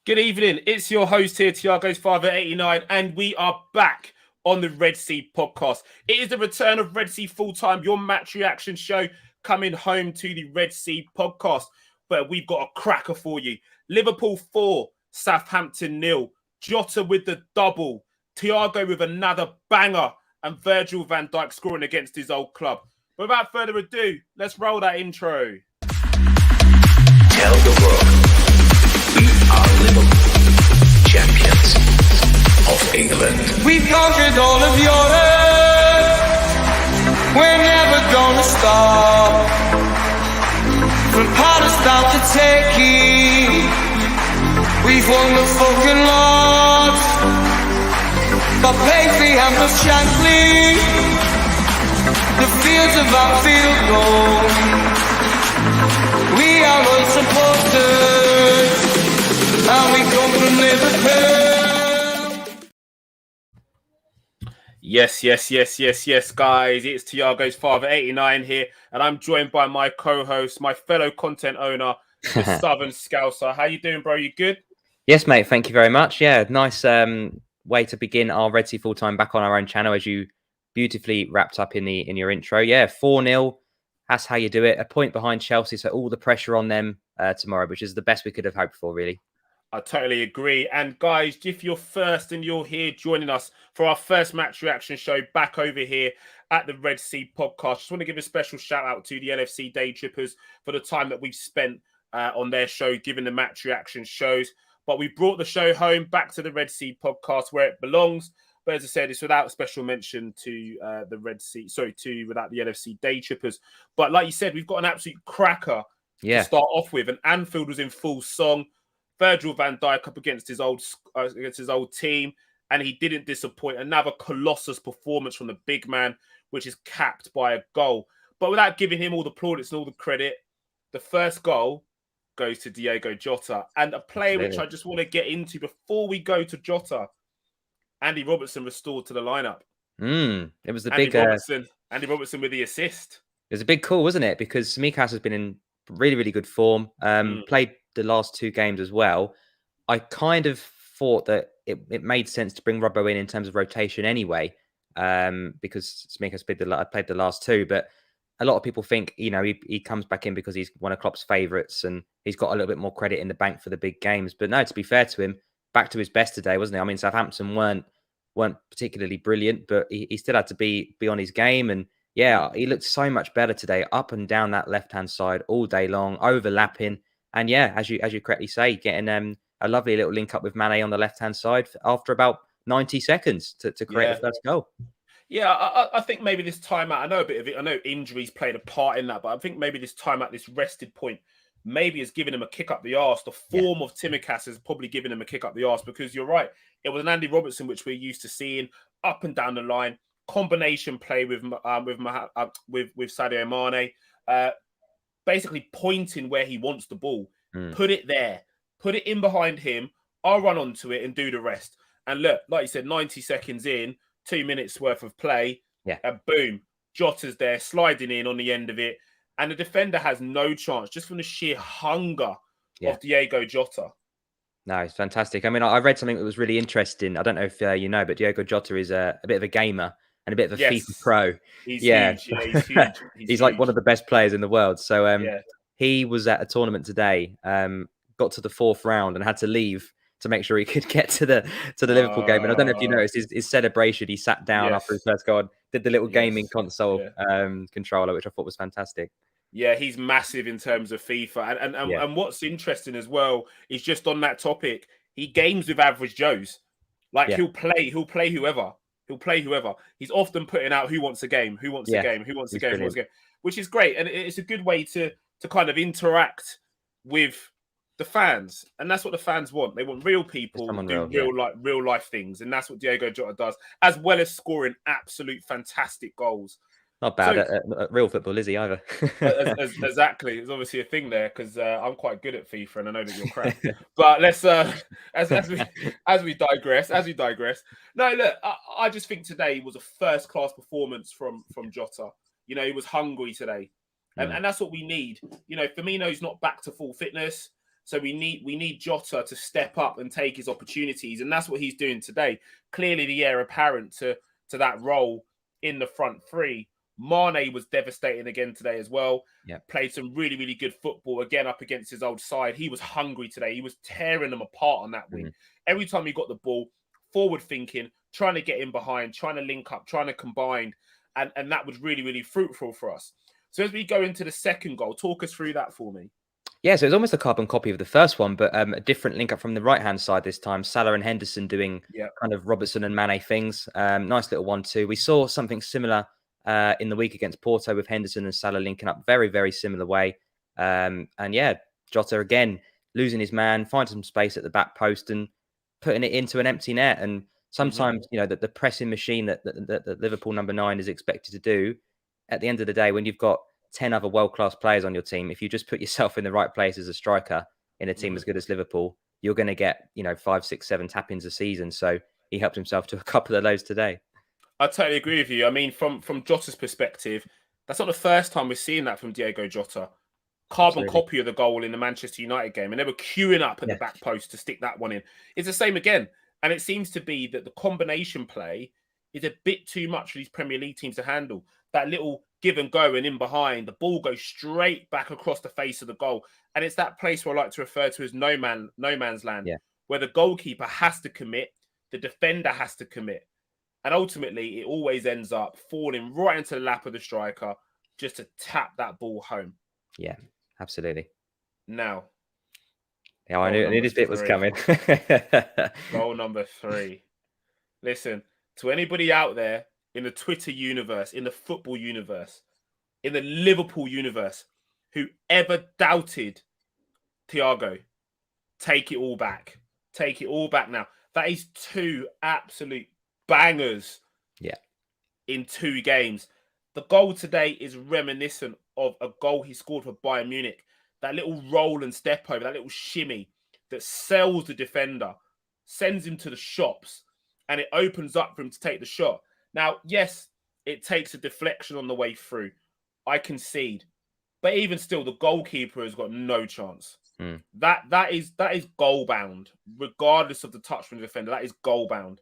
Good evening. It's your host here, Tiago's Father 89, and we are back on the Red Sea podcast. It is the return of Red Sea Full Time, your match reaction show, coming home to the Red Sea podcast. But we've got a cracker for you. Liverpool 4, Southampton 0. Jota with the double. Thiago with another banger. And Virgil van Dijk scoring against his old club. But without further ado, let's roll that intro. Tell the world. We are Liverpool, champions of England. We've conquered all of Europe. We're never gonna stop. From Palestine to Turkey, we've won the fucking lot. But Paisley and the Shankly, the fields of Anfield gold. We are all supporters, and we come from Liverpool. Yes, guys. It's Tiago's Father 89 here, and I'm joined by my co-host, my fellow content owner, the Southern Scouser. How you doing, bro? You good? Yes, mate. Thank you very much. Yeah, nice way to begin our Red Sea Full Time back on our own channel, as you beautifully wrapped up in your intro. Yeah, 4-0. That's how you do it. A point behind Chelsea, so all the pressure on them tomorrow, which is the best we could have hoped for, really. I totally agree. And guys, if you're first and you're here joining us for our first match reaction show back over here at the Red Sea podcast, just want to give a special shout out to the LFC Day Trippers for the time that we've spent on their show, giving the match reaction shows. But we brought the show home back to the Red Sea podcast where it belongs. But as I said, it's without special mention to without the LFC Day Trippers. But like you said, we've got an absolute cracker to start off with. And Anfield was in full song. Virgil van Dijk up against his old team, and he didn't disappoint. Another colossus performance from the big man, which is capped by a goal. But without giving him all the plaudits and all the credit, the first goal goes to Diogo Jota. And a player which I just want to get into before we go to Jota, Andy Robertson restored to the lineup. It was the Andy big Andy Robertson with the assist. It was a big call, wasn't it? Because Tsimikas has been in really, really good form. Played the last two games as well. I kind of thought that it made sense to bring Robbo in terms of rotation anyway, because Tsimikas played the last two. But a lot of people think, he comes back in because he's one of Klopp's favourites and he's got a little bit more credit in the bank for the big games. But no, to be fair to him, back to his best today, wasn't he? I mean, Southampton weren't particularly brilliant, but he still had to be on his game. And yeah, he looked so much better today, up and down that left-hand side all day long, overlapping. And yeah, as you correctly say, getting a lovely little link up with Mane on the left-hand side after about 90 seconds to create the first goal. Yeah, I think maybe this timeout, I know a bit of it. I know injuries played a part in that, but I think maybe this timeout, this rested point, maybe has given him a kick up the arse. The form of Tsimikas has probably given him a kick up the arse, because you're right. It was an Andy Robertson which we're used to seeing up and down the line, combination play with Sadio Mane, basically pointing where he wants the ball, put it there, put it in behind him. I'll run onto it and do the rest. And look, like you said, 90 seconds in, 2 minutes worth of play, and boom, Jota's there sliding in on the end of it. And the defender has no chance just from the sheer hunger of Diogo Jota. No, it's fantastic. I mean, I read something that was really interesting. I don't know if you know, but Diogo Jota is a bit of a gamer and a bit of a FIFA pro. He's huge. Yeah, he's huge. He's like one of the best players in the world. So he was at a tournament today, got to the fourth round and had to leave to make sure he could get to the Liverpool game. And I don't know if you noticed his celebration. He sat down after his first goal, did the little gaming console controller, which I thought was fantastic. Yeah, he's massive in terms of FIFA. And what's interesting as well is, just on that topic, he games with average Joes. Like he'll play whoever. He's often putting out who wants a game, which is great. And it's a good way to kind of interact with the fans. And that's what the fans want. They want real people do real life things. And that's what Diogo Jota does, as well as scoring absolute fantastic goals. Not bad at real football, is he, either? Exactly. There's obviously a thing there, because I'm quite good at FIFA and I know that you're crap. But let's as we digress. No, look, I just think today was a first class performance from Jota. He was hungry today. And that's what we need. Firmino's not back to full fitness. So we need Jota to step up and take his opportunities, and that's what he's doing today. Clearly, the heir apparent to that role in the front three. Mane was devastating again today as well. Yeah. Played some really, really good football again up against his old side. He was hungry today. He was tearing them apart on that wing. Every time he got the ball, forward thinking, trying to get in behind, trying to link up, trying to combine. And that was really, really fruitful for us. So as we go into the second goal, talk us through that for me. Yeah, so it's almost a carbon copy of the first one, but a different link up from the right-hand side this time. Salah and Henderson doing kind of Robertson and Mane things. Nice little 1-2. We saw something similar in the week against Porto with Henderson and Salah linking up very, very similar way. And yeah, Jota again, losing his man, finding some space at the back post and putting it into an empty net. And sometimes, you know, the pressing machine that Liverpool number 9 is expected to do, at the end of the day, when you've got 10 other world-class players on your team, if you just put yourself in the right place as a striker in a team as good as Liverpool, you're going to get, 5, 6, 7 tap-ins a season. So he helped himself to a couple of those today. I totally agree with you. I mean, from Jota's perspective, that's not the first time we're seeing that from Diego Jota. Carbon copy of the goal in the Manchester United game, and they were queuing up at the back post to stick that one in. It's the same again. And it seems to be that the combination play is a bit too much for these Premier League teams to handle. That little give and go and in behind, the ball goes straight back across the face of the goal. And it's that place where I like to refer to as no man's land, where the goalkeeper has to commit, the defender has to commit. And ultimately, it always ends up falling right into the lap of the striker just to tap that ball home. Yeah, absolutely. Now. Yeah, I knew this bit was coming. Goal number 3. Listen, to anybody out there in the Twitter universe, in the football universe, in the Liverpool universe, who ever doubted Thiago, take it all back. Take it all back now. That is 2 absolute bangers in 2 games. The goal today is reminiscent of a goal he scored for Bayern Munich. That little roll and step over, that little shimmy that sells the defender, sends him to the shops, and it opens up for him to take the shot. Now, yes, it takes a deflection on the way through. I concede. But even still, the goalkeeper has got no chance. That is goal bound, regardless of the touch from the defender. That is goal bound.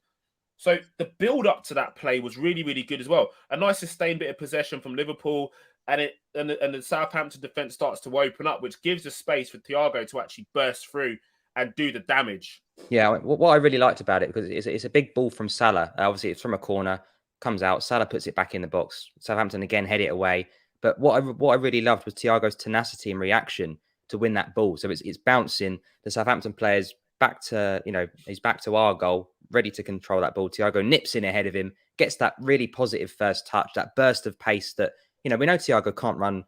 So the build up to that play was really, really good as well. A nice sustained bit of possession from Liverpool, and the Southampton defense starts to open up, which gives the space for Thiago to actually burst through and do the damage. Yeah, what I really liked about it, because it's a big ball from Salah. Obviously, it's from a corner, comes out, Salah puts it back in the box. Southampton again head it away. But what I really loved was Thiago's tenacity and reaction to win that ball. So it's bouncing the Southampton players back to, he's back to our goal, ready to control that ball. Thiago nips in ahead of him, gets that really positive first touch, that burst of pace that, we know Thiago can't run,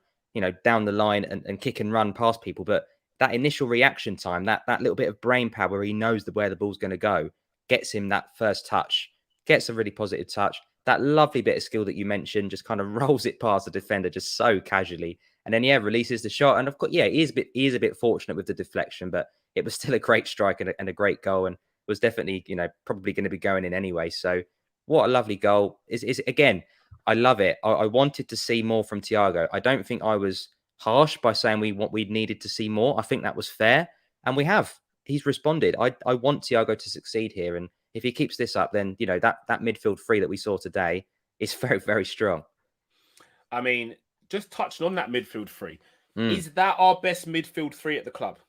down the line and kick and run past people. But that initial reaction time, that little bit of brain power where he knows where the ball's going to go, gets him that first touch, gets a really positive touch. That lovely bit of skill that you mentioned, just kind of rolls it past the defender just so casually. And then, releases the shot. And of course, he is a bit fortunate with the deflection, but it was still a great strike and a great goal, and was definitely, probably going to be going in anyway. So what a lovely goal. Is again, I love it. I wanted to see more from Thiago. I don't think I was harsh by saying we needed to see more. I think that was fair, and we have. He's responded. I want Thiago to succeed here, and if he keeps this up, then that midfield 3 that we saw today is very, very strong. I mean, just touching on that midfield 3, is that our best midfield 3 at the club?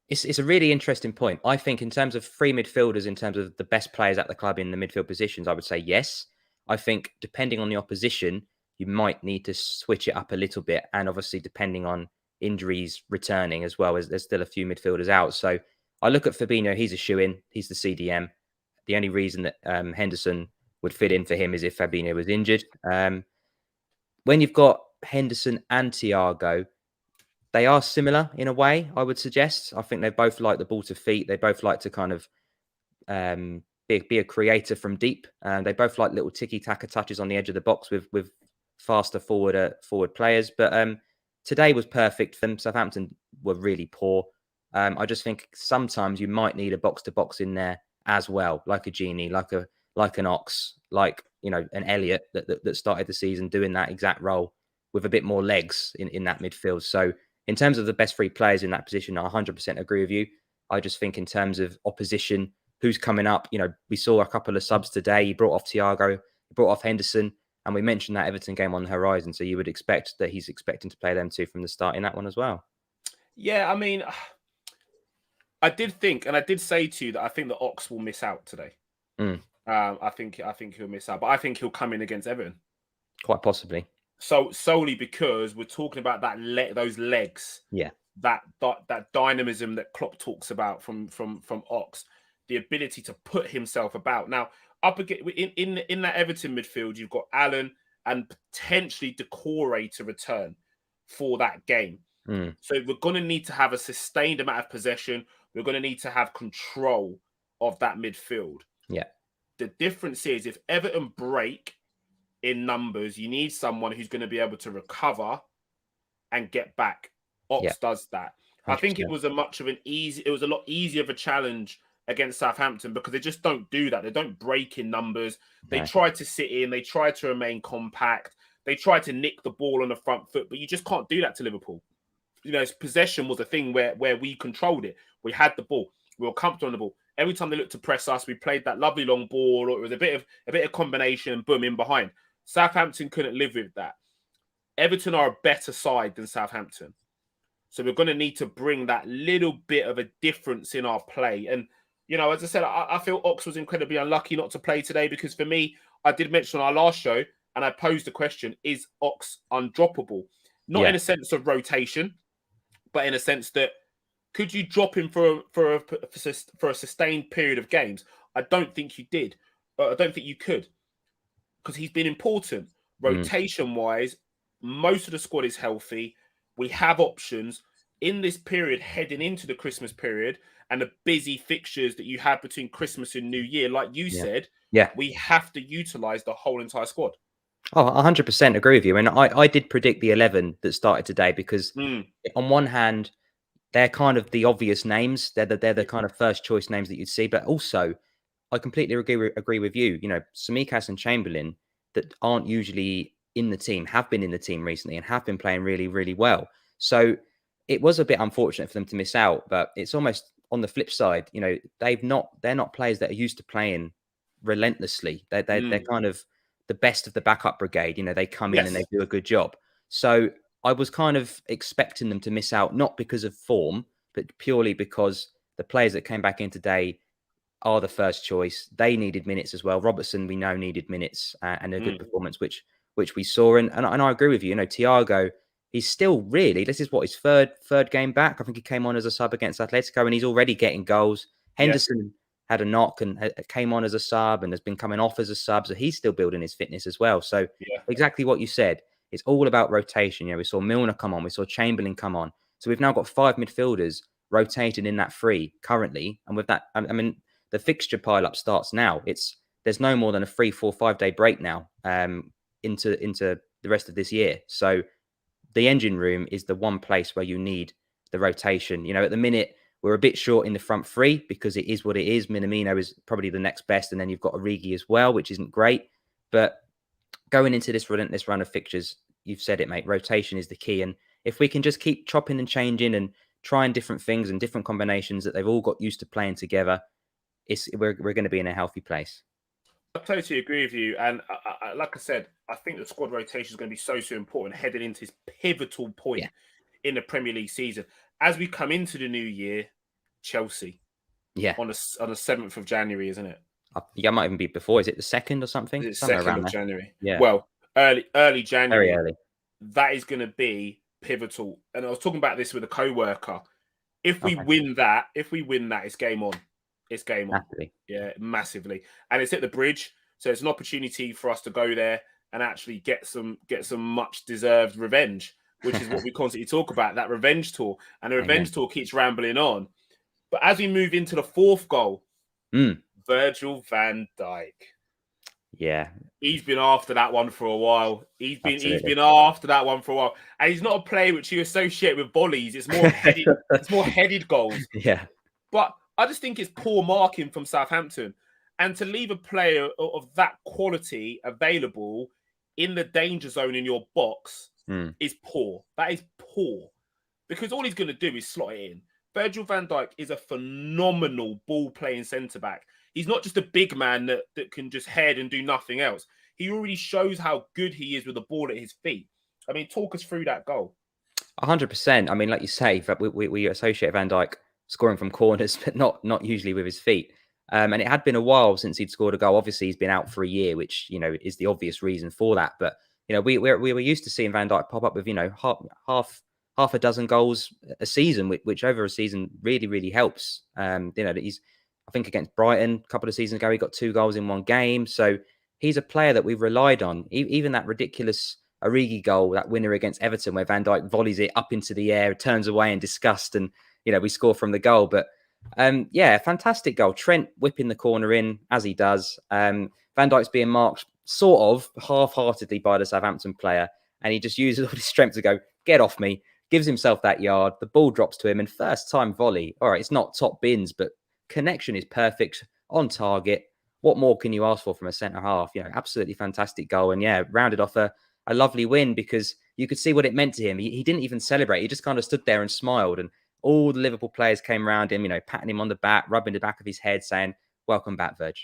It's a really interesting point. I think in terms of 3 midfielders, in terms of the best players at the club in the midfield positions, I would say yes. I think depending on the opposition, you might need to switch it up a little bit. And obviously, depending on injuries returning as well, as there's still a few midfielders out. So I look at Fabinho, he's a shoo-in, he's the CDM. The only reason that Henderson would fit in for him is if Fabinho was injured. When you've got Henderson and Thiago, they are similar in a way, I would suggest. I think they both like the ball to feet. They both like to kind of be a creator from deep. They both like little tiki-taka touches on the edge of the box with faster forward players. But today was perfect for them. Southampton were really poor. I just think sometimes you might need a box-to-box in there as well, like a Genie, like an Ox, like an Elliott that started the season doing that exact role with a bit more legs in that midfield. So in terms of the best 3 players in that position, I 100% agree with you. I just think in terms of opposition, who's coming up, we saw a couple of subs today. He brought off Thiago, he brought off Henderson, and we mentioned that Everton game on the horizon. So you would expect that he's expecting to play them 2 from the start in that one as well. Yeah, I mean, I did think, and I did say to you that I think that Ox will miss out today. I think he'll miss out, but I think he'll come in against Everton. Quite possibly. So solely because we're talking about those legs. Yeah. That dynamism that Klopp talks about from Ox, the ability to put himself about. Now, up again in that Everton midfield, you've got Allen and potentially Decore to return for that game. So we're going to need to have a sustained amount of possession. We're going to need to have control of that midfield. Yeah. The difference is if Everton break in numbers, you need someone who's going to be able to recover and get back. Ox does that. 100%. I think it was a lot easier of a challenge against Southampton because they just don't do that. They don't break in numbers. They try to sit in. They try to remain compact. They try to nick the ball on the front foot, but you just can't do that to Liverpool. Possession was a thing where we controlled it. We had the ball. We were comfortable on the ball. Every time they looked to press us, we played that lovely long ball, or it was a bit of combination and boom in behind. Southampton couldn't live with that. Everton are a better side than Southampton. So we're going to need to bring that little bit of a difference in our play. And, as I said, I feel Ox was incredibly unlucky not to play today because for me, I did mention on our last show, and I posed the question, is Ox undroppable? Not in a sense of rotation, but in a sense that could you drop him for a sustained period of games? I don't think you did. I don't think you could because he's been important. Rotation-wise, most of the squad is healthy. We have options in this period heading into the Christmas period and the busy fixtures that you have between Christmas and New Year. Like you said, we have to utilise the whole entire squad. Oh, 100% agree with you. And I did predict the 11 that started today because on one hand, they're kind of the obvious names. They're the kind of first choice names that you'd see. But also, I completely agree with you. Tsimikas and Chamberlain that aren't usually in the team have been in the team recently and have been playing really, really well. So it was a bit unfortunate for them to miss out. But it's almost on the flip side. They're not players that are used to playing relentlessly. They're kind of the best of the backup brigade. They come in and they do a good job. So I was kind of expecting them to miss out, not because of form, but purely because the players that came back in today are the first choice. They needed minutes as well. Robertson, we know, needed minutes and a good performance, which we saw. And I agree with you. Thiago, he's still really, this is what his third game back. I think he came on as a sub against Atletico and he's already getting goals. Henderson had a knock and came on as a sub and has been coming off as a sub. So he's still building his fitness as well. So exactly what you said. It's all about rotation. We saw Milner come on. We saw Chamberlain come on. So we've now got 5 midfielders rotating in that 3 currently. And with that, I mean, the fixture pile-up starts now. There's no more than a 3, 4, 5 day break now into the rest of this year. So the engine room is the one place where you need the rotation. At the minute, we're a bit short in the front 3 because it is what it is. Minamino is probably the next best. And then you've got Origi as well, which isn't great. But going into this relentless run of fixtures, you've said it, mate. Rotation is the key. And if we can just keep chopping and changing and trying different things and different combinations that they've all got used to playing together, we're going to be in a healthy place. I totally agree with you. And like I said, I think the squad rotation is going to be so important heading into this pivotal point in the Premier League season. As we come into the new year, Chelsea. Yeah. On the 7th of January, isn't it? Yeah, it might even be before. Is it the 2nd or something? Is it 2nd of January? Yeah. Well, early January. Very early. That is going to be pivotal. And I was talking about this with a co-worker. If we win that, it's game on. It's game on. Massively. Yeah, massively. And it's at the Bridge. So it's an opportunity for us to go there and actually get some much deserved revenge, which is what we constantly talk about, that revenge tour. And the revenge tour keeps rambling on. But as we move into the 4th goal, Virgil van Dijk. Yeah. He's been after that one for a while. He's been after that one for a while. And he's not a player which you associate with volleys. It's more headed goals. Yeah. But I just think it's poor marking from Southampton. And to leave a player of that quality available in the danger zone in your box is poor. That is poor. because all he's going to do is slot it in. Virgil van Dijk is a phenomenal ball-playing centre-back. He's not just a big man that can just head and do nothing else. He already shows how good he is with the ball at his feet. I mean, talk us through that goal. 100%. I mean, like you say, that we associate Van Dijk scoring from corners, but not usually with his feet. And it had been a while since he'd scored a goal. Obviously, he's been out for a year, which is the obvious reason for that. But we were used to seeing Van Dijk pop up with half a dozen goals a season, which over a season really helps. He's, I think, against Brighton a couple of seasons ago, he got 2 goals in one game. So he's a player that we've relied on. Even that ridiculous Origi goal, that winner against Everton, where Van Dijk volleys it up into the air, turns away in disgust, and we score from the goal. But fantastic goal. Trent whipping the corner in as he does. Van Dijk's being marked sort of half-heartedly by the Southampton player, and he just uses all his strength to go, get off me, gives himself that yard, the ball drops to him, and first time volley. All right, it's not top bins, but connection is perfect, on target. What more can you ask for from a centre-half? Absolutely fantastic goal, and rounded off a lovely win, because you could see what it meant to him. He didn't even celebrate. He just kind of stood there and smiled, and all the Liverpool players came around him, patting him on the back, rubbing the back of his head, saying, welcome back, Virg.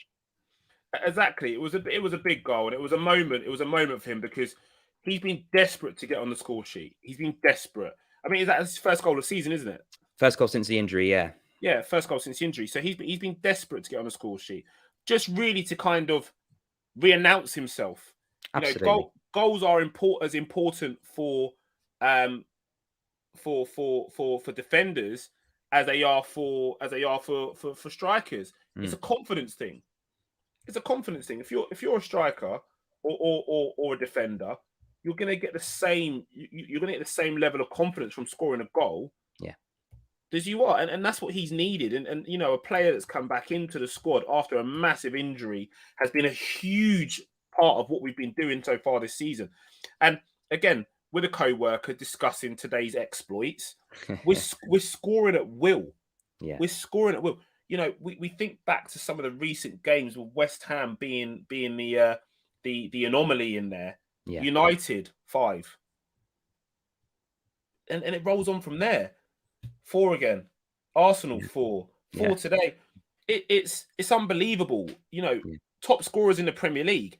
Exactly. It was a big goal, and it was a moment. It was a moment for him, because he's been desperate to get on the score sheet. He's been desperate. I mean, that's his first goal of the season, isn't it? First goal since the injury, yeah. Yeah, first goal since the injury. So he's been desperate to get on the score sheet, just really to kind of re-announce himself. Absolutely. Goals are as important for defenders as they are for strikers. It's a confidence thing. It's a confidence thing. If you're a striker or a defender, you're going to get the same. You're going to get the same level of confidence from scoring a goal. Yeah, as you are, and that's what he's needed. And a player that's come back into the squad after a massive injury has been a huge part of what we've been doing so far this season. And again, with a co-worker discussing today's exploits, we're scoring at will. Yeah, we're scoring at will. We think back to some of the recent games with West Ham being the anomaly in there. Yeah. United 5, and it rolls on from there. 4 again. Arsenal 4 today. It's unbelievable. Top scorers in the Premier League.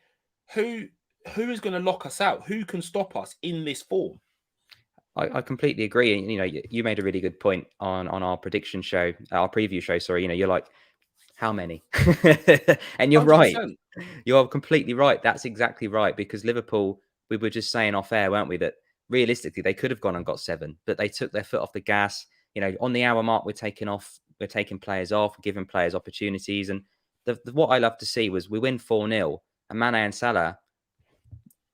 Who is going to lock us out? Who can stop us in this form? I completely agree. And you made a really good point on our prediction show, our preview show. Sorry, you're like, how many? And you're 100%. Right. You're completely right. That's exactly right. Because Liverpool, we were just saying off air, weren't we, that realistically they could have gone and got 7, but they took their foot off the gas. On the hour mark, we're taking players off, giving players opportunities. And what I love to see was we win 4-0, and Mane and Salah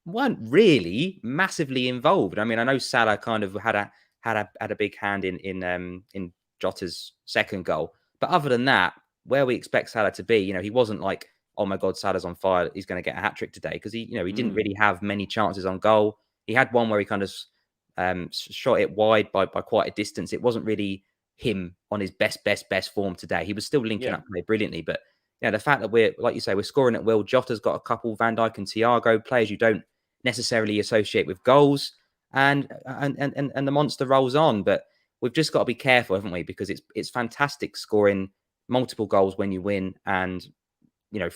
weren't really massively involved. I mean, I know Salah kind of had a big hand in Jota's second goal, but other than that, where we expect Salah to be, he wasn't like, oh my God, Salah's on fire, he's going to get a hat trick today, because he didn't really have many chances on goal. He had one where he kind of shot it wide by quite a distance. It wasn't really him on his best form today. He was still linking up play brilliantly, but the fact that we're, like you say, we're scoring at will. Jota's got a couple, Van Dijk and Thiago, players you don't necessarily associate with goals, and the monster rolls on. But we've just got to be careful, haven't we? Because it's fantastic scoring multiple goals when you win, and 4-0,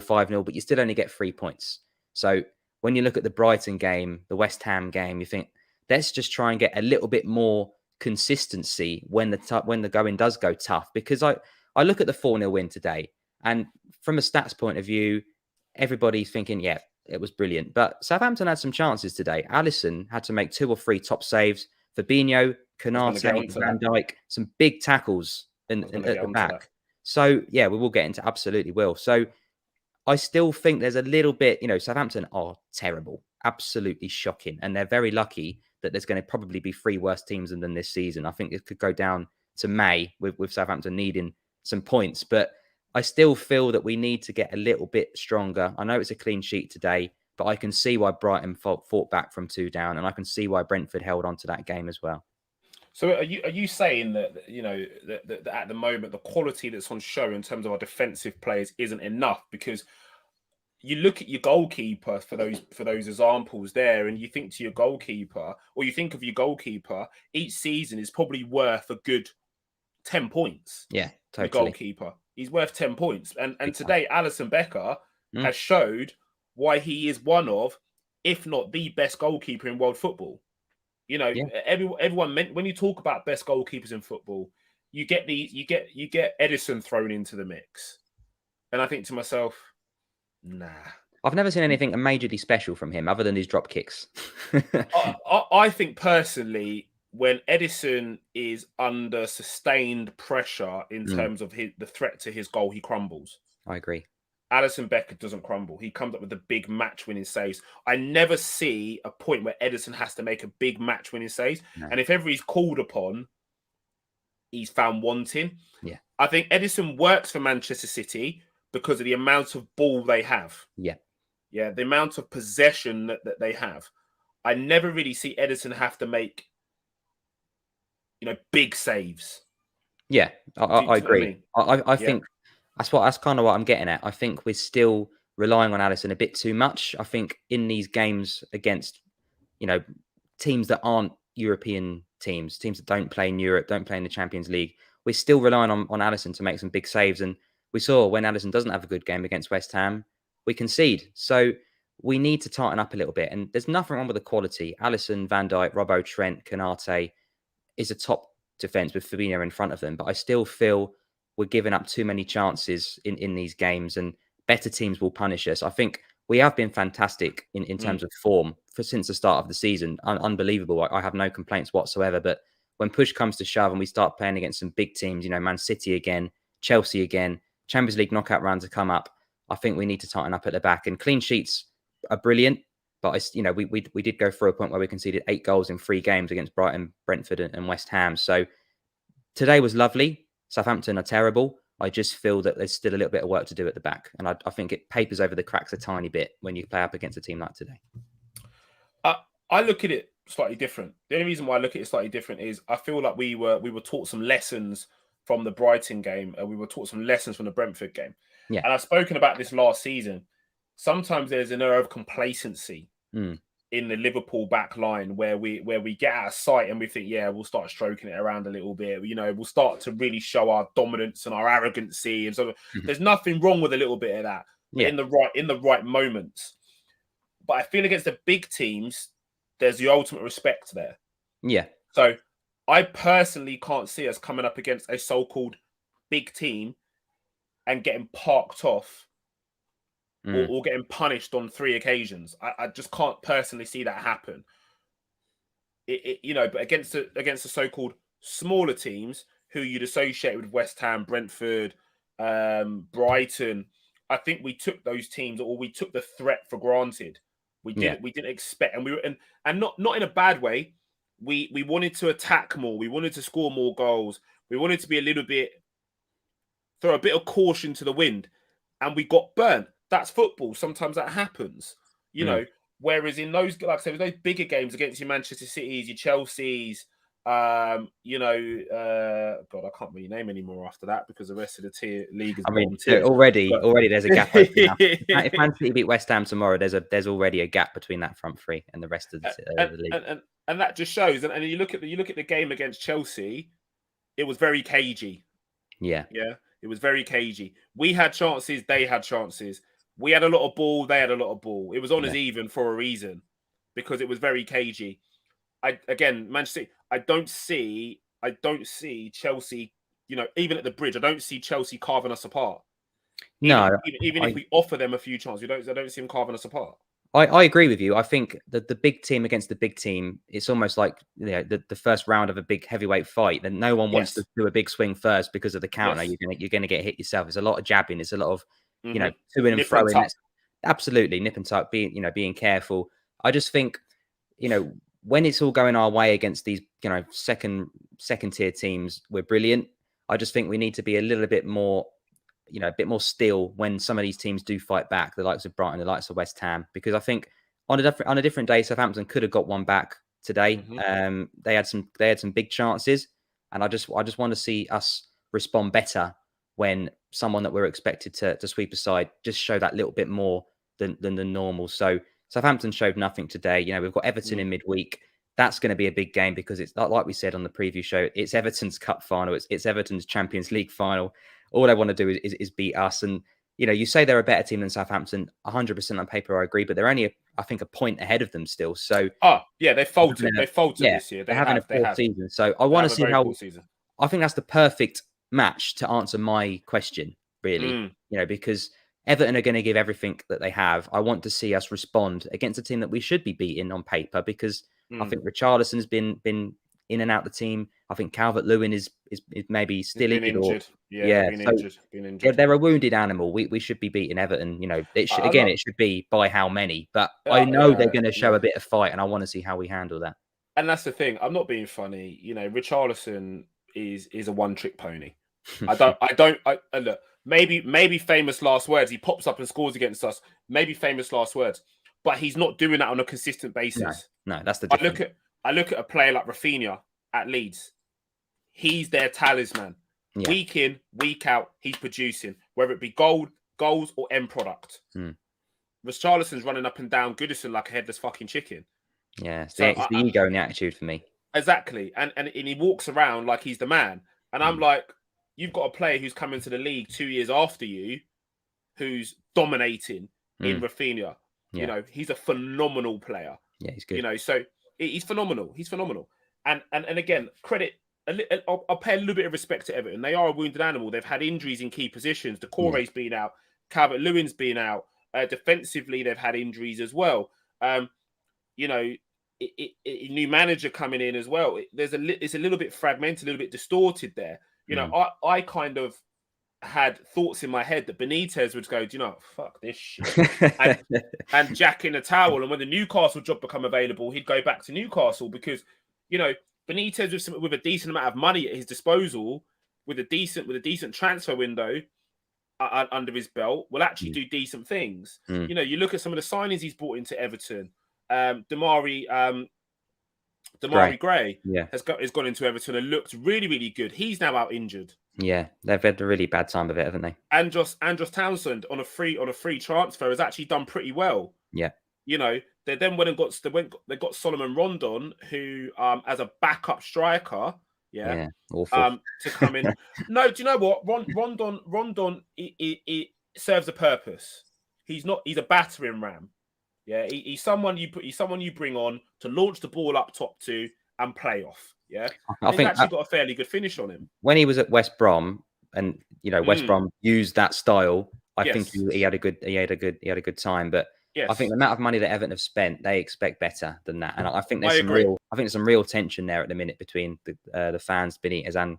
5-0, but you still only get 3 points. So when you look at the Brighton game, the West Ham game, you think, let's just try and get a little bit more consistency when the going does go tough. Because I look at the 4-0 win today, and from a stats point of view, everybody's thinking, yeah, it was brilliant. But Southampton had some chances today. Alisson had to make 2 or 3 top saves. Fabinho, Konate, Van Dijk, some big tackles at the back. So, yeah, we will get into, absolutely will. So I still think there's a little bit, Southampton are terrible, absolutely shocking. And they're very lucky that there's going to probably be 3 worse teams than this season. I think it could go down to May with Southampton needing some points. But I still feel that we need to get a little bit stronger. I know it's a clean sheet today, but I can see why Brighton fought back from 2 down, and I can see why Brentford held on to that game as well. So are you saying that that at the moment the quality that's on show in terms of our defensive players isn't enough? Because you look at your goalkeeper for those examples there, and you think to your goalkeeper, or you think of your goalkeeper, each season is probably worth a good 10 points. Yeah, Your totally. goalkeeper, he's worth 10 points, and Big time. today Alisson Becker has showed why he is one of, if not the best goalkeeper in world football. You know, Yeah. everyone meant when you talk about best goalkeepers in football, you get Edison thrown into the mix, and I think to myself, nah. I've never seen anything majorly special from him other than his drop kicks. I think personally, when Edison is under sustained pressure in terms of the threat to his goal, he crumbles. I agree. Alisson Becker doesn't crumble. He comes up with the big match-winning saves. I never see a point where Edison has to make a big match-winning saves. No. And if ever he's called upon, he's found wanting. Yeah. I think Edison works for Manchester City because of the amount of ball they have. Yeah. Yeah, the amount of possession that they have. I never really see Edison have to make, big saves. Yeah, I agree. I think that's kind of what I'm getting at. I think we're still relying on Alisson a bit too much. I think in these games against, teams that aren't European teams that don't play in Europe, don't play in the Champions League, we're still relying on Alisson to make some big saves. And we saw when Alisson doesn't have a good game against West Ham, we concede. So we need to tighten up a little bit. And there's nothing wrong with the quality. Alisson, Van Dijk, Robbo, Trent, Konate is a top defense with Fabinho in front of them. But I still feel we're giving up too many chances in these games, and better teams will punish us. I think we have been fantastic in terms of form since the start of the season. Unbelievable. I have no complaints whatsoever. But when push comes to shove and we start playing against some big teams, Man City again, Chelsea again, Champions League knockout rounds to come up, I think we need to tighten up at the back. And clean sheets are brilliant, but we did go through a point where we conceded 8 goals in 3 games against Brighton, Brentford, and West Ham. So today was lovely. Southampton are terrible. I just feel that there's still a little bit of work to do at the back, and I think it papers over the cracks a tiny bit when you play up against a team like today. I look at it slightly different. The only reason why I look at it slightly different is I feel like we were taught some lessons from the Brighton game, and we were taught some lessons from the Brentford game. Yeah. And I've spoken about this last season. Sometimes there's an air of complacency in the Liverpool back line where we get out of sight and we think, yeah, we'll start stroking it around a little bit. We'll start to really show our dominance and our arrogancy. And so there's nothing wrong with a little bit of that in the right moments. But I feel against the big teams, there's the ultimate respect there. Yeah. So I personally can't see us coming up against a so-called big team and getting parked off or getting punished on 3 occasions. I just can't personally see that happen. But against the so-called smaller teams who you'd associate with West Ham, Brentford, Brighton, I think we took those teams, or we took the threat for granted. We didn't expect, and we were, and not in a bad way. We wanted to attack more. We wanted to score more goals. We wanted to be a little bit, throw a bit of caution to the wind, and we got burnt. That's football. Sometimes that happens, Whereas in those, like I said, those bigger games against your Manchester Cities, your Chelseas, God, I can't really name anymore after that because the rest of the league is already there's a gap. If Man City beat West Ham tomorrow, there's already a gap between that front 3 and the rest of the league. And that just shows. And you look at the game against Chelsea, it was very cagey. Yeah, it was very cagey. We had chances, they had chances. We had a lot of ball, they had a lot of ball. It was on as even for a reason because it was very cagey. Manchester City, I don't see Chelsea, even at the bridge, I don't see Chelsea carving us apart. No. Even if we offer them a few chances, I don't see them carving us apart. I agree with you. I think that the big team against the big team, it's almost like the first round of a big heavyweight fight. Then no one wants to do a big swing first because of the counter. Yes. You're gonna get hit yourself. There's a lot of jabbing. It's a lot of to in and fro in. Absolutely, nip and tuck. Being careful. I just think when it's all going our way against these second tier teams, we're brilliant. I just think we need to be a little bit more. A bit more still when some of these teams do fight back, the likes of Brighton, the likes of West Ham, because I think on a different day, Southampton could have got one back today. They had some big chances, and I just want to see us respond better when someone that we're expected to sweep aside just show that little bit more than the normal. So Southampton showed nothing today. We've got Everton in midweek. That's going to be a big game because it's like we said on the preview show. It's Everton's cup final. It's Everton's Champions League final. All they want to do is beat us. And you say they're a better team than Southampton. 100% on paper, I agree. But they're only, I think, a point ahead of them still. So they faltered. They faltered this year. They're having a poor season. So I want to see how. I think that's the perfect match to answer my question, really. Because Everton are going to give everything that they have. I want to see us respond against a team that we should be beating on paper because I think Richarlison's been in and out the team. I think Calvert-Lewin is maybe still injured. Been injured. They're a wounded animal. We should be beating Everton. It should be by how many, but I know they're going to show a bit of fight, and I want to see how we handle that. And that's the thing. I'm not being funny. Richarlison is a one-trick pony. Look. Maybe famous last words. He pops up and scores against us. Maybe famous last words, but he's not doing that on a consistent basis. No, that's the difference. I look at a player like Rafinha at Leeds. He's their talisman. Yeah. Week in, week out, he's producing, whether it be goals or end product. Richarlison's running up and down Goodison like a headless fucking chicken. Yeah, it's the ego and the attitude for me. Exactly, and he walks around like he's the man. And I'm like, you've got a player who's come into the league 2 years after you, who's dominating in Rafinha. Yeah. He's a phenomenal player. Yeah, he's good. So he's phenomenal. He's phenomenal. And again, credit. I'll pay a little bit of respect to Everton. They are a wounded animal. They've had injuries in key positions. Decore's been out. Calvert-Lewin's been out. Defensively, they've had injuries as well. New manager coming in as well. It's a little bit fragmented, a little bit distorted there. I kind of had thoughts in my head that Benitez would go, fuck this shit, and jack in a towel. And when the Newcastle job become available, he'd go back to Newcastle because, Benitez with a decent amount of money at his disposal, with a decent transfer window under his belt, will actually do decent things. You look at some of the signings he's brought into Everton. Damari Gray has gone into Everton and looked really, really good. He's now out injured. Yeah, they've had a really bad time of it, haven't they? And Andros Townsend on a free transfer has actually done pretty well. Yeah. They then went and got Solomon Rondon, who as a backup striker, awful. To come in. No, do you know what? Rondon it serves a purpose. He's a battering ram. Yeah, he's someone you bring on to launch the ball up top to and play off. Yeah, I think he's actually got a fairly good finish on him. When he was at West Brom, and West Brom used that style, I think he had a good time. But I think the amount of money that Everton have spent, they expect better than that. And I think there's some real tension there at the minute between the fans, Benitez, and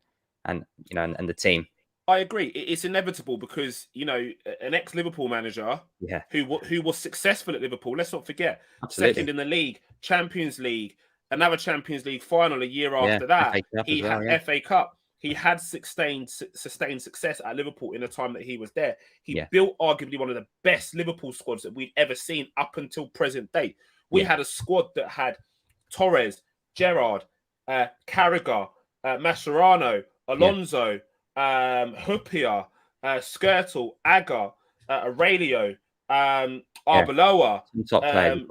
the team. I agree. It's inevitable because, an ex-Liverpool manager who was successful at Liverpool, let's not forget, second in the league, Champions League, another Champions League final a year after that. He had FA Cup. He had sustained success at Liverpool in the time that he was there. He built arguably one of the best Liverpool squads that we'd ever seen up until present day. We had a squad that had Torres, Gerrard, Carragher, Mascherano, Alonso, Hupia, Skirtle, Agger, Aurelio, Arbeloa,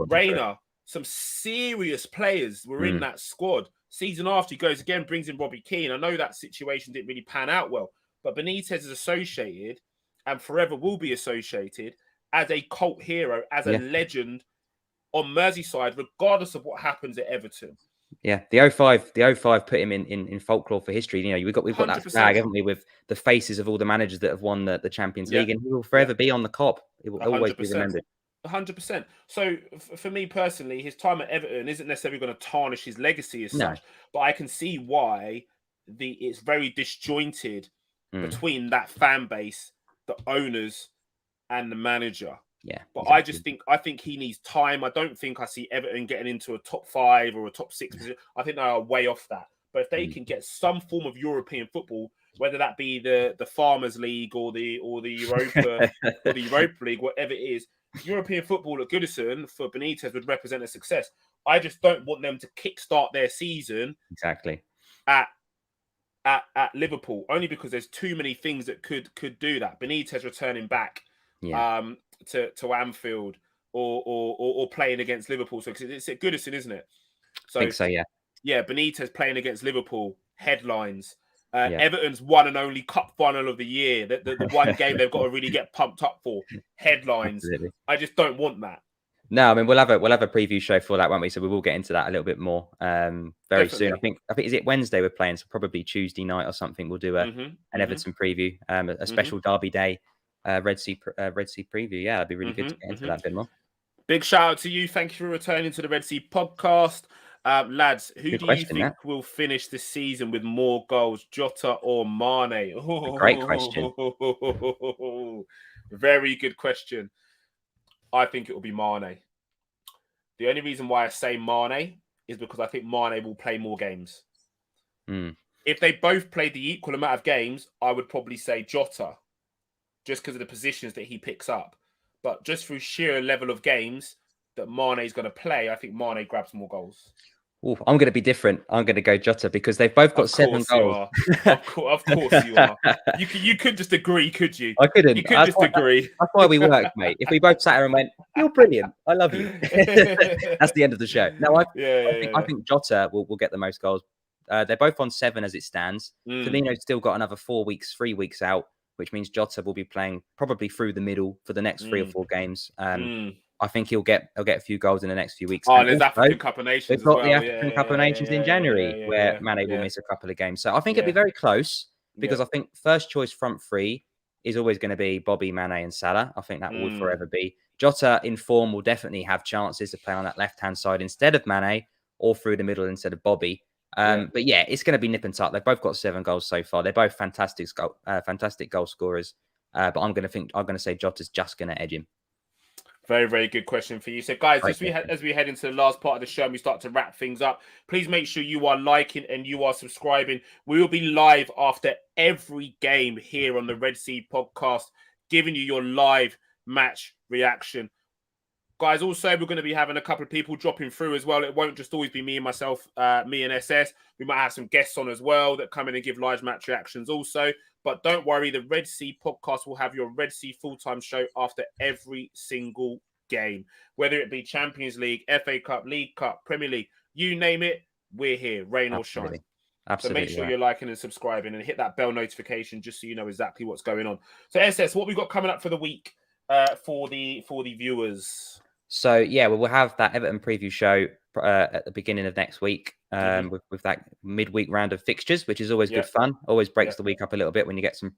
Reina. Some serious players were in that squad. Season after, he goes again, brings in Robbie Keane. I know that situation didn't really pan out well, but Benitez is associated and forever will be associated as a cult hero, as a legend on Merseyside, regardless of what happens at Everton. Yeah, the 05 put him in folklore for history. We've got 100%. That flag, haven't we, with the faces of all the managers that have won the Champions League, and he will forever be on the cop. It will always be remembered. 100%. So for me personally, his time at Everton isn't necessarily going to tarnish his legacy as such, but I can see why it's very disjointed between that fan base, the owners, and the manager. Yeah, but exactly. I think he needs time. I don't think I see Everton getting into a top 5 or a top 6 position. I think they are way off that. But if they can get some form of European football, whether that be the Farmers League or the Europa or the Europa League, whatever it is, European football at Goodison for Benitez would represent a success. I just don't want them to kickstart their season at Liverpool, only because there's too many things that could do that. Benitez returning back to Anfield or playing against Liverpool. So it's at Goodison, isn't it? So I think so, yeah. Yeah, Benitez playing against Liverpool, headlines. Yeah. Everton's one and only cup final of the year. The one game they've got to really get pumped up for, headlines. Absolutely. I just don't want that. No, I mean we'll have a preview show for that, won't we? So we will get into that a little bit more very soon. I think is it Wednesday we're playing, so probably Tuesday night or something. We'll do an Everton preview, a special Derby Day Red Sea preview. Yeah, it'd be really good to get into that a bit more. Big shout out to you. Thank you for returning to the Red Sea podcast. Lads, who do you think will finish the season with more goals, Jota or Mane? Great question. Very good question. I think it will be Mane. The only reason why I say Mane is because I think Mane will play more games. If they both played the equal amount of games, I would probably say Jota, just because of the positions that he picks up. But just through sheer level of games that Mane is going to play, I think Mane grabs more goals. Ooh, I'm going to be different. I'm going to go Jota because they've both got 7 goals. Of course you are. You could just agree, could you? I couldn't. You could just agree. That's why we worked, mate. If we both sat here and went, "You're brilliant. I love you." That's the end of the show. No, I think Jota will get the most goals. They're both on 7 as it stands. Firmino's still got another 3 weeks out, which means Jota will be playing probably through the middle for the next 3 or 4 games. I think he'll get a few goals in the next few weeks. Oh, and there's African Cup of Nations. They've got the African Cup of Nations in January, where Mane will miss a couple of games. So I think it'll be very close because I think first choice front three is always going to be Bobby, Mane, and Salah. I think that will forever be. Jota in form will definitely have chances to play on that left-hand side instead of Mane, or through the middle instead of Bobby. But yeah, it's going to be nip and tuck. They've both got 7 goals so far. They're both fantastic goal scorers. But I'm going to say Jota's just going to edge him. Very, very good question for you. So, guys, as we head into the last part of the show and we start to wrap things up, please make sure you are liking and you are subscribing. We will be live after every game here on the Red Sea podcast, giving you your live match reaction. Guys, also, we're going to be having a couple of people dropping through as well. It won't just always be me and myself, me and SS. We might have some guests on as well that come in and give live match reactions also. But don't worry, the Red Sea podcast will have your Red Sea full-time show after every single game. Whether it be Champions League, FA Cup, League Cup, Premier League, you name it, we're here, rain or shine. Absolutely. So make sure you're liking and subscribing and hit that bell notification just so you know exactly what's going on. So SS, what we got coming up for the week for the viewers? So yeah, we'll have that Everton preview show at the beginning of next week with that midweek round of fixtures, which is always good fun. Always breaks the week up a little bit when you get some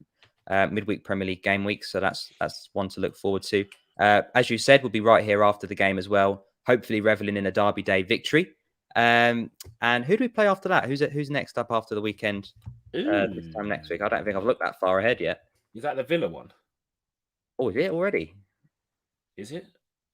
midweek Premier League game weeks. So that's one to look forward to. As you said, we'll be right here after the game as well. Hopefully reveling in a Derby Day victory. And who do we play after that? Who's next up after the weekend? This time next week. I don't think I've looked that far ahead yet. Is that the Villa one? Oh, is it already? Is it?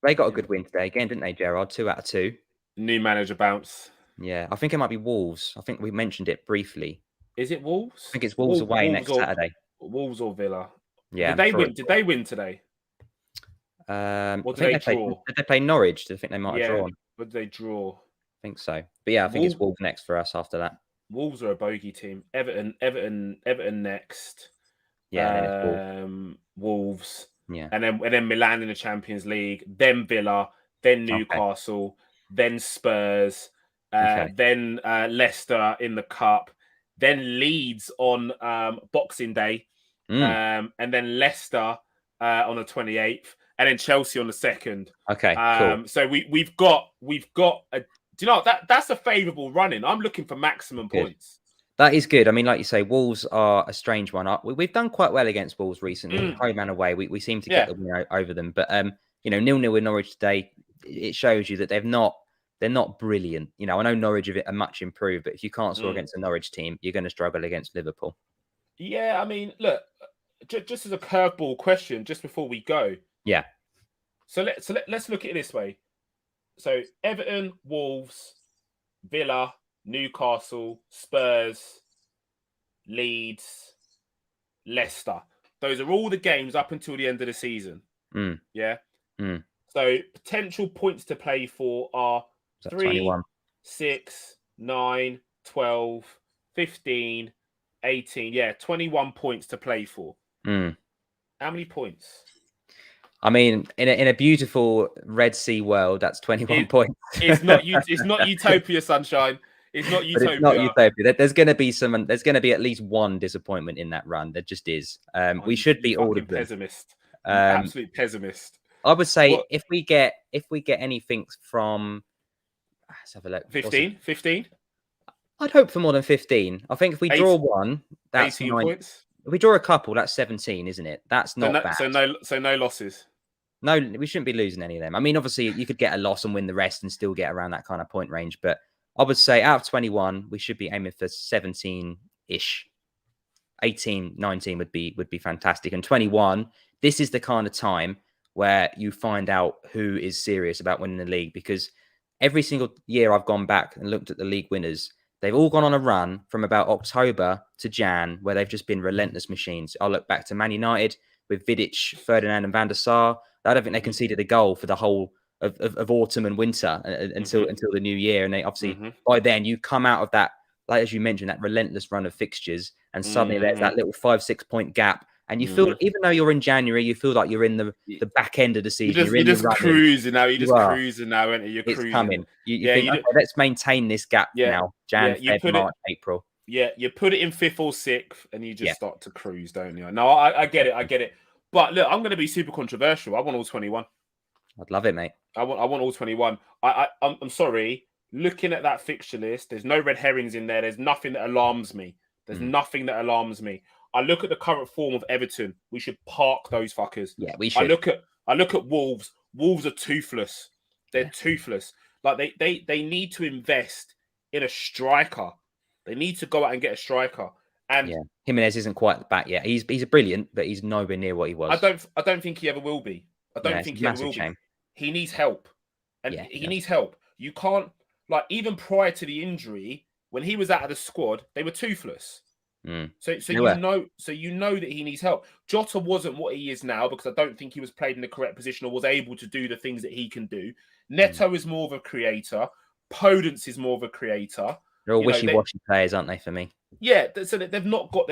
They got a good win today again, didn't they, Gerard? 2 out of 2. New manager bounce. Yeah, I think it might be Wolves. I think we mentioned it briefly. Is it Wolves? I think it's Wolves away next Saturday. Wolves or Villa? Yeah. Did they win today? Or did they play Norwich? Do you think they might have drawn? Or did they draw? I think so. But yeah, I think it's Wolves next for us after that. Wolves are a bogey team. Everton next. Yeah. Wolves. Yeah. And then Milan in the Champions League, then Villa, then Newcastle, then Spurs, then Leicester in the Cup, then Leeds on Boxing Day, and then Leicester on the 28th, and then Chelsea on the 2nd. Okay, cool. So we've got a. Do you know that's a favourable running? I'm looking for maximum points. That is good. I mean, like you say, Wolves are a strange one. We've done quite well against Wolves recently. Home and away, we seem to get the win over them. But 0-0 with Norwich today, it shows you that they're not brilliant. I know Norwich are much improved, but if you can't score against a Norwich team, you're going to struggle against Liverpool. Yeah, I mean, look, just as a curveball question, just before we go. Yeah. So let's look at it this way. So Everton, Wolves, Villa, Newcastle, Spurs, Leeds, Leicester. Those are all the games up until the end of the season. Yeah. So potential points to play for are 3, 21? 6, 9, 12, 15, 18. Yeah, 21 points to play for. How many points? I mean, in a beautiful Red Sea world, that's 21 points. It's not utopia, sunshine. It's not But utopia. it's not utopia. There's going to be there's going to be at least one disappointment in that run. There just is. We should be all of them. Pessimist. Absolute pessimist. I would say if we get anything from, let's have a look. 15. I'd hope for more than 15. I think if we draw one, that's 18 points. If we draw a couple, that's 17, isn't it? That's not bad. So no losses. No, we shouldn't be losing any of them. I mean, obviously, you could get a loss and win the rest and still get around that kind of point range. But I would say out of 21, we should be aiming for 17-ish. 18, 19 would be fantastic. And 21, this is the kind of time where you find out who is serious about winning the league. Because every single year I've gone back and looked at the league winners, they've all gone on a run from about October to Jan, where they've just been relentless machines. I'll look back to Man United with Vidic, Ferdinand and Van der Sar. I don't think they conceded a goal for the whole of autumn and winter until the new year. And they obviously, by then, you come out of that, like as you mentioned, that relentless run of fixtures. And suddenly there's that little 5-6 point gap. And you feel, even though you're in January, you feel like you're in the back end of the season. You're just cruising now. You're just cruising now, aren't you? You're it's cruising. Coming. You think, okay, let's maintain this gap now. Feb, March, April. Yeah, you put it in 5th or 6th, and you just start to cruise, don't you? No, I get it. But look, I'm going to be super controversial. I want all 21. I'd love it, mate. I want all 21. I'm sorry. Looking at that fixture list, there's no red herrings in there. There's nothing that alarms me. Nothing that alarms me. I look at the current form of Everton. We should park those fuckers. Yeah, we should. I look at Wolves. Wolves are toothless. They're toothless. Like they need to invest in a striker. They need to go out and get a striker. And Jimenez isn't quite back yet. He's a brilliant, but he's nowhere near what he was. I don't think he ever will be. I don't think he ever will be. He needs help. And he needs help. You can't, like, even prior to the injury, when he was out of the squad, they were toothless. So you know that he needs help. Jota wasn't what he is now because I don't think he was played in the correct position or was able to do the things that he can do. Neto is more of a creator. Podence is more of a creator. They're all wishy-washy players, aren't they, for me? Yeah, so they've not got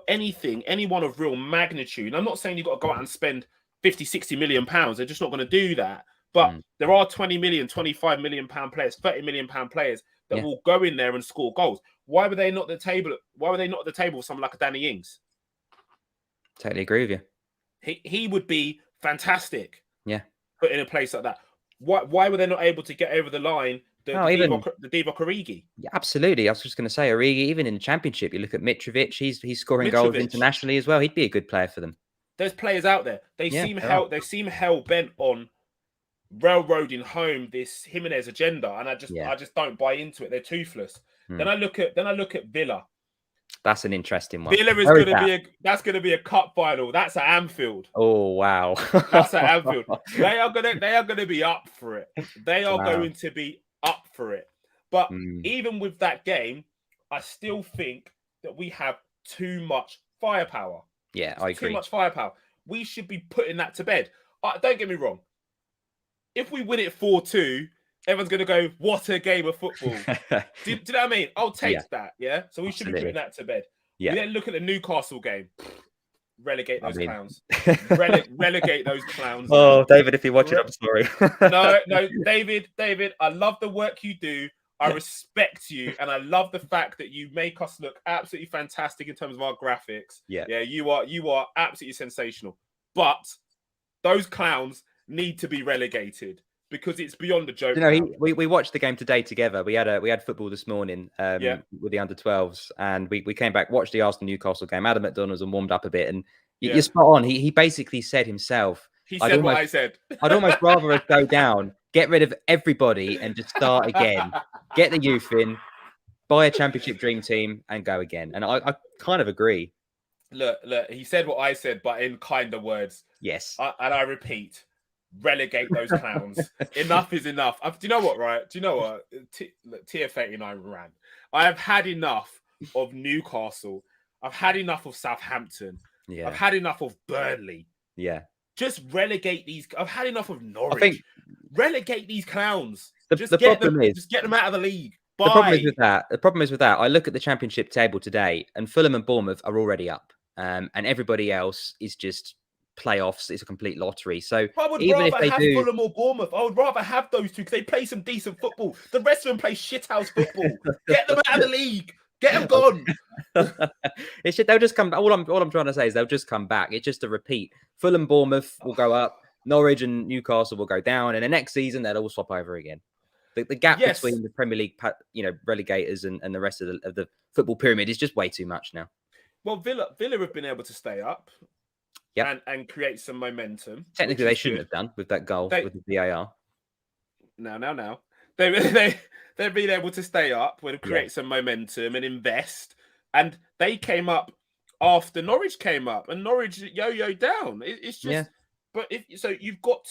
anyone of real magnitude. And I'm not saying you've got to go out and spend 50, 60 million pounds. They're just not going to do that. But there are 20 million, 25 million pound players, 30 million pound players that will go in there and score goals. Why were they not at the table? Why were they not at the table with someone like a Danny Ings? Totally agree with you. He would be fantastic. Yeah, put in a place like that. Why were they not able to get over the line? The Divock Origi. Yeah, absolutely. I was just going to say Origi. Even in the Championship, you look at Mitrovic. He's scoring goals internationally as well. He'd be a good player for them. There's players out there. They seem hell bent on railroading home this Jimenez agenda, and I just don't buy into it. They're toothless. Then I look at Villa. That's an interesting one. Villa is going to be a cup final. That's at Anfield. Oh wow, that's at Anfield. They are going to be up for it. They are going to be up for it. But even with that game, I still think that we have too much firepower. Yeah, I agree. Too much firepower. We should be putting that to bed. Don't get me wrong. If we win it 4-2, everyone's going to go, what a game of football. do you know what I mean? I'll take that, yeah? So we should be putting that to bed. Yeah. We then look at the Newcastle game. Relegate those clowns. Relegate those clowns. Oh, David, if you're watching, I'm sorry. No, David, I love the work you do. I respect you, and I love the fact that you make us look absolutely fantastic in terms of our graphics. Yeah, you are absolutely sensational. But those clowns need to be relegated because it's beyond a joke. You know, we watched the game today together. We had football this morning with the under-12s, and we came back, watched the Arsenal Newcastle game. Adam McDonald's and warmed up a bit, and you're spot on. He basically said himself. He said what I said. I'd almost rather us go down, get rid of everybody, and just start again. Get the youth in, buy a Championship dream team, and go again. And I kind of agree. Look, he said what I said, but in kinder words. Yes. And I repeat, relegate those clowns. Enough is enough. Do you know what, right? Do you know what? TF89 ran. I have had enough of Newcastle. I've had enough of Southampton. Yeah. I've had enough of Burnley. Yeah. Just relegate these. I've had enough of Norwich. Relegate these clowns. The problem is just get them out of the league. Bye. The problem is with that. I look at the Championship table today, and Fulham and Bournemouth are already up, and everybody else is just playoffs is a complete lottery. So I would even if rather they have do, Fulham or Bournemouth. I would rather have those two because they play some decent football. The rest of them play shithouse football. Get them out of the league. Get them gone. they'll just come back. All I'm trying to say is they'll just come back. It's just a repeat. Fulham, Bournemouth will go up. Norwich and Newcastle will go down, and the next season they'll all swap over again. The gap between the Premier League, relegators and the rest of the football pyramid is just way too much now. Well, Villa have been able to stay up, and create some momentum. Technically, they shouldn't have done with that goal with the VAR. Now, they've been able to stay up, create some momentum and invest, and they came up after Norwich came up, and Norwich yo-yo down. It's just. But you've got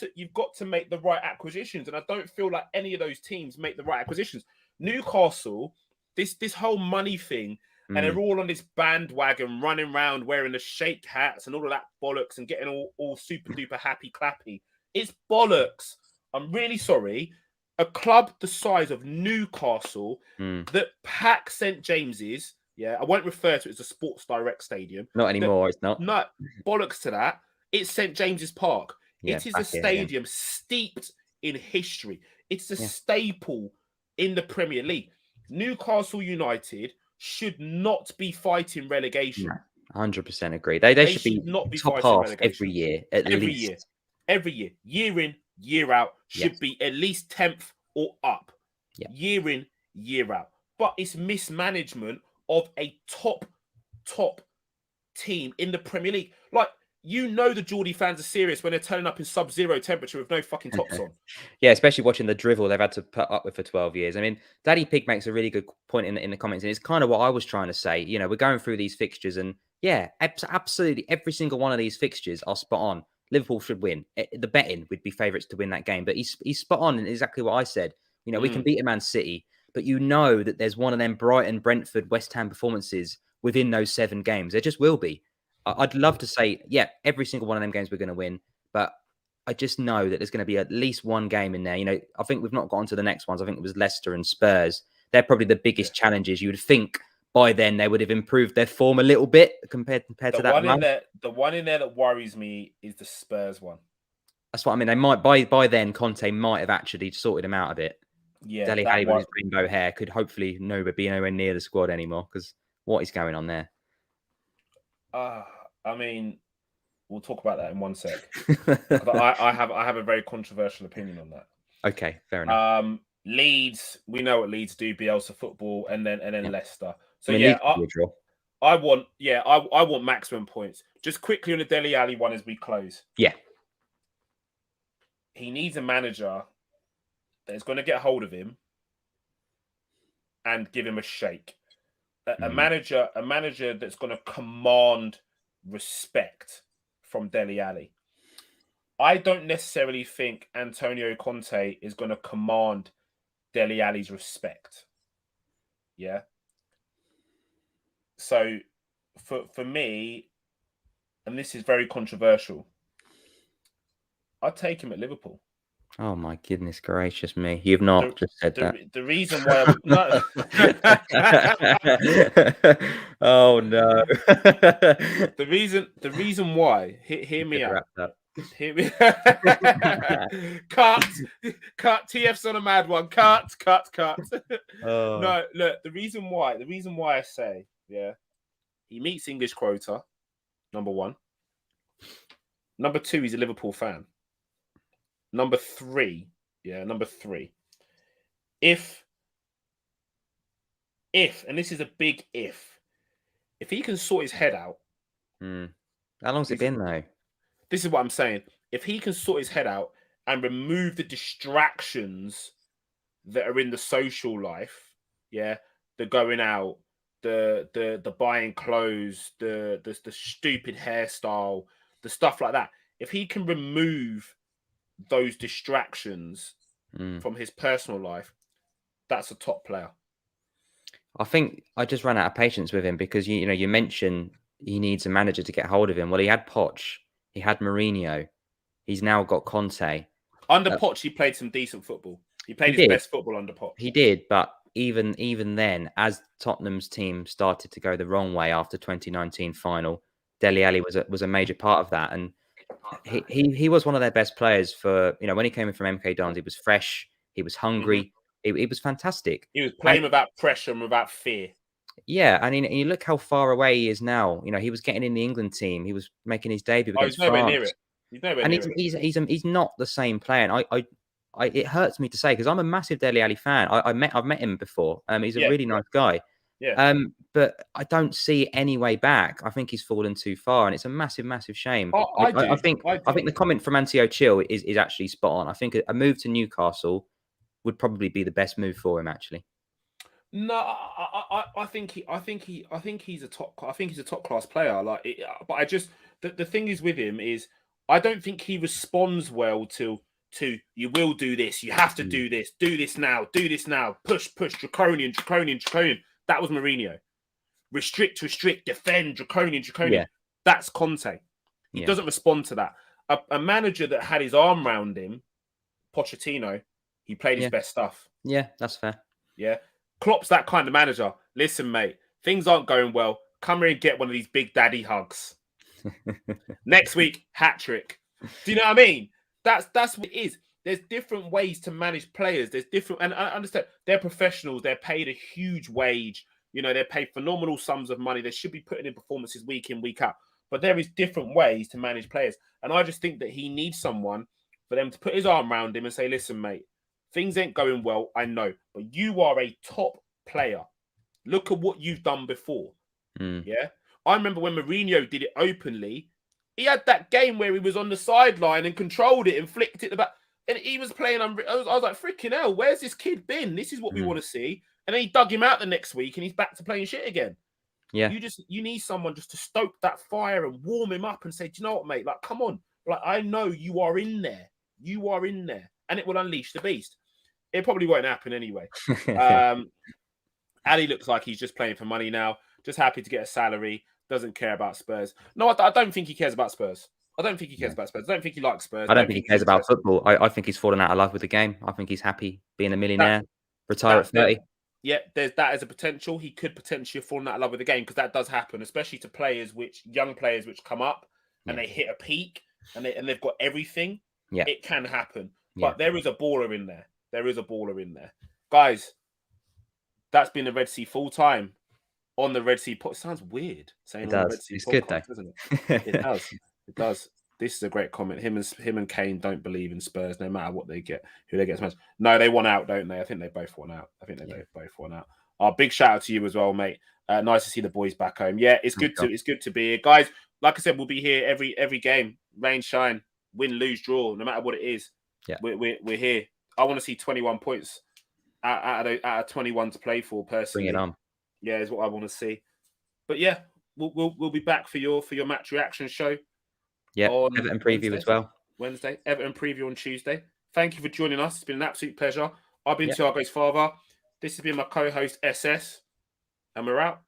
to make the right acquisitions, and I don't feel like any of those teams make the right acquisitions. Newcastle, this whole money thing, and they're all on this bandwagon, running around wearing the shake hats and all of that bollocks, and getting all super duper happy clappy. It's bollocks. I'm really sorry. A club the size of Newcastle that pack St James's. Yeah, I won't refer to it as a Sports Direct Stadium. Not anymore. It's not. No bollocks to that. It's St James's Park. It is a stadium steeped in history. It's a staple in the Premier League. Newcastle United should not be fighting relegation. 100% agree. They should not be top fighting half relegation. every year, Every year, year in, year out, should be at least 10th or up. Year in, year out. But it's mismanagement of a top team in the Premier League. Like, the Geordie fans are serious when they're turning up in sub-zero temperature with no fucking tops on. Yeah, especially watching the drivel they've had to put up with for 12 years. I mean, Daddy Pig makes a really good point in the comments, and it's kind of what I was trying to say. We're going through these fixtures, and absolutely every single one of these fixtures are spot on. Liverpool should win. The betting would be favourites to win that game, but he's spot on in exactly what I said. We can beat a Man City, but that there's one of them Brighton, Brentford, West Ham performances within those 7 games. There just will be. I'd love to say, every single one of them games we're going to win, but I just know that there's going to be at least one game in there. I think we've not got on to the next ones. I think it was Leicester and Spurs. They're probably the biggest challenges. You would think by then they would have improved their form a little bit compared to that. The one in there that worries me is the Spurs one. That's what I mean. They might by then Conte might have actually sorted him out of it. Yeah, Dele Alli with his rainbow hair could hopefully be nowhere near the squad anymore because what is going on there? I mean, we'll talk about that in one sec. I have a very controversial opinion on that. Okay, fair enough. Leeds, we know what Leeds do, Bielsa football, and then Leicester. So I want maximum points. Just quickly on the Dele Alli one as we close. Yeah. He needs a manager that is going to get hold of him and give him a shake. A manager that's going to command respect from Dele Alli. I don't necessarily think Antonio Conte is going to command Dele Alli's respect. Yeah. So for me, and this is very controversial, I'd take him at Liverpool. Oh my goodness gracious me! You've not just said that. The reason why no. Oh no! The reason why. Hear me out. Hear me. Cut. TF's on a mad one. Cut. Oh. No, look. The reason why I say, he meets English quota. Number 1. Number 2, he's a Liverpool fan. Number 3, if, and this is a big if he can sort his head out. How long's it been though? This is what I'm saying. If he can sort his head out and remove the distractions that are in the social life, the going out, the buying clothes, the stupid hairstyle, the stuff like that. If he can remove those distractions from his personal life, that's a top player. I think I just ran out of patience with him because you mentioned he needs a manager to get hold of him. Well, he had Poch, he had Mourinho, he's now got Conte. Under Poch, he played some decent football. He played his best football under Poch. He did, but even then, as Tottenham's team started to go the wrong way after 2019 final, Dele Alli was a major part of that. And he was one of their best players for, when he came in from MK Dons, he was fresh, he was Mhm. hungry, he was fantastic. He was And playing without pressure and without fear. yeah, and you look how far away he is now. He was getting in the England team. He was making his debut Oh, he's against nowhere near France, it. He's nowhere and near it. he's not the same player. And it hurts me to say because I'm a massive Dele Alli fan. I've met him before. He's a Yeah, really nice guy. yeah. But I don't see any way back. I think he's fallen too far, and it's a massive, massive shame. I I do. think I do. the comment from Antio Chill is actually spot on. I think a move to Newcastle would probably be the best move for him. Actually, No, I think he's a top class player. But I just the thing is with him is I don't think he responds well to you will do this, you have to do this now, push, draconian. That was Mourinho. Restrict, defend, draconian. yeah, That's Conte. He yeah, doesn't respond to that. A manager that had his arm around him, Pochettino, he played his yeah, best stuff. yeah. That's fair. Yeah. Klopp's that kind of manager. Listen, mate, things aren't going well. Come here and get one of these big daddy hugs. Next week, hat trick. Do you know what I mean? That's what it is. There's different ways to manage players. There's different, and I understand they're professionals. They're paid a huge wage. They're paid phenomenal sums of money. They should be putting in performances week in, week out. But there is different ways to manage players. And I just think that he needs someone for them to put his arm around him and say, listen, mate, things ain't going well, I know, but you are a top player. Look at what you've done before. Yeah. I remember when Mourinho did it openly, he had that game where he was on the sideline and controlled it and flicked it about, and he was playing. I was like, freaking hell, where's this kid been? This is what we want to see. And then he dug him out the next week and he's back to playing shit again. Yeah. You need someone just to stoke that fire and warm him up and say, do you know what, mate? Like, come on. Like, I know you are in there. You are in there. And it will unleash the beast. It probably won't happen anyway. Ali looks like he's just playing for money now. Just happy to get a salary. Doesn't care about Spurs. No, I don't think he cares about Spurs. I don't think he cares about Spurs. I don't think he likes Spurs. I don't think he cares about football. I think he's fallen out of love with the game. I think he's happy being a millionaire, retire at 30. Yeah, there's that as a potential. He could potentially have fallen out of love with the game because that does happen, especially to young players which come up and they hit a peak and they've got everything. Yeah, it can happen. But there is a baller in there. Guys, that's been the Red Sea full time on the Red Sea podcast. Sounds weird saying it on does. the Red Sea It's podcast, good though. doesn't it? It does. It does. This is a great comment. Him and Kane don't believe in Spurs, no matter what they get, who they get smashed. No, they want out, don't they? I think they both want out. Both want out. Big shout out to you as well, mate. Nice to see the boys back home. Yeah, it's good to be here, guys. Like I said, we'll be here every game, rain, shine, win, lose, draw, no matter what it is. Yeah, we're here. I want to see 21 points out of 21 to play for. Personally, bring it on. Yeah, is what I want to see. But yeah, we'll be back for your match reaction show. Yeah, Everton preview as well. Wednesday, Everton preview on Tuesday. Thank you for joining us. It's been an absolute pleasure. I've been Thiago's father. This has been my co-host SS, and we're out.